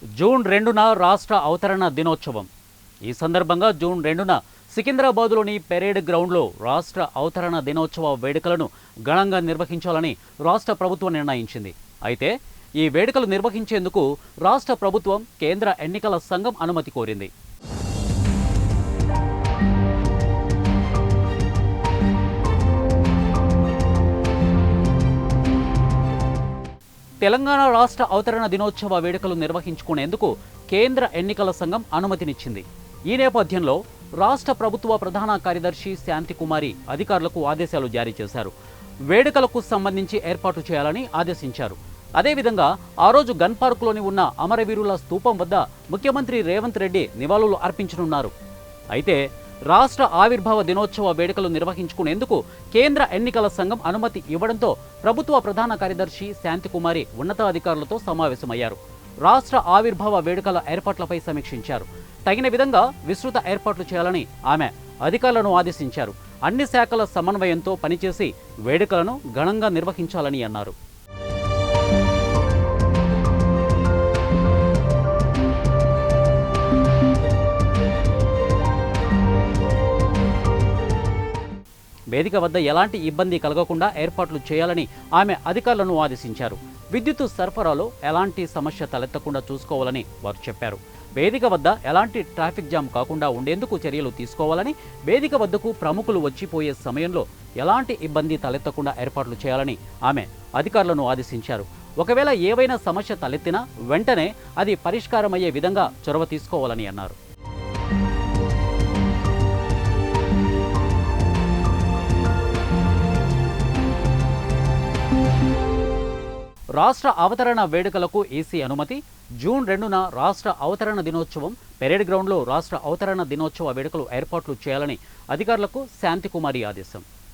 June 2న రాష్ట్ర అవతరణ దినోత్సవం. ఈ సందర్భంగా జూన్ 2న సికింద్రాబాద్లోని పెరేడ్ గ్రౌండ్లో రాష్ట్ర అవతరణ దినోత్సవ వేడుకలను ఘనంగా నిర్వహించాలని రాష్ట్ర ప్రభుత్వం నిర్ణయించింది. అయితే ఈ వేడుకలు నిర్వహించేందుకు రాష్ట్ర ప్రభుత్వం కేంద్ర ఎన్నికల సంఘం అనుమతి కోరింది. తెలంగాణ రాష్ట్ర అవతరణ దినోత్సవ వేడుకలు నిర్వహించుకునేందుకు కేంద్ర ఎన్నికల సంఘం అనుమతినిచ్చింది. ఈ నేపథ్యంలో రాష్ట్ర ప్రభుత్వ ప్రధాన కార్యదర్శి శాంతికుమారి అధికారులకు ఆదేశాలు జారీ చేశారు. వేడుకలకు సంబంధించి ఏర్పాటు చేయాలని ఆదేశించారు. అదేవిధంగా ఆ రోజు గన్ పార్కులోని ఉన్న అమరవీరుల స్తూపం వద్ద ముఖ్యమంత్రి రేవంత్ రెడ్డి నివాళులు అర్పించనున్నారు. అయితే రాష్ట్ర ఆవిర్భావ దినోత్సవ వేడుకలు నిర్వహించుకునేందుకు కేంద్ర ఎన్నికల సంఘం అనుమతి ఇవ్వడంతో ప్రభుత్వ ప్రధాన కార్యదర్శి శాంతికుమారి ఉన్నతాధికారులతో సమావేశమయ్యారు. రాష్ట్ర ఆవిర్భావ వేడుకల ఏర్పాట్లపై సమీక్షించారు. తగిన విధంగా విస్తృత ఏర్పాట్లు చేయాలని ఆమె అధికారులను ఆదేశించారు. అన్ని శాఖల సమన్వయంతో పనిచేసి వేడుకలను ఘనంగా నిర్వహించాలని అన్నారు. వేదిక వద్ద ఎలాంటి ఇబ్బంది కలగకుండా ఏర్పాట్లు చేయాలని ఆమె అధికారులను ఆదేశించారు. విద్యుత్ సరఫరాలో ఎలాంటి సమస్య తలెత్తకుండా చూసుకోవాలని వారు చెప్పారు. వేదిక వద్ద ఎలాంటి ట్రాఫిక్ జామ్ కాకుండా ఉండేందుకు చర్యలు తీసుకోవాలని, వేదిక వద్దకు ప్రముఖులు వచ్చిపోయే సమయంలో ఎలాంటి ఇబ్బంది తలెత్తకుండా ఏర్పాట్లు చేయాలని ఆమె అధికారులను ఆదేశించారు. ఒకవేళ ఏవైనా సమస్య తలెత్తినా వెంటనే అది పరిష్కారమయ్యే విధంగా చొరవ తీసుకోవాలని అన్నారు. రాష్ట్ర అవతరణ వేడుకలకు ఈసీ అనుమతి. జూన్ 2న రాష్ట్ర అవతరణ దినోత్సవం. పెరేడ్ గ్రౌండ్లో రాష్ట్ర అవతరణ దినోత్సవ వేడుకలు ఏర్పాట్లు చేయాలని అధికారులకు శాంతికుమారి ఆదేశం.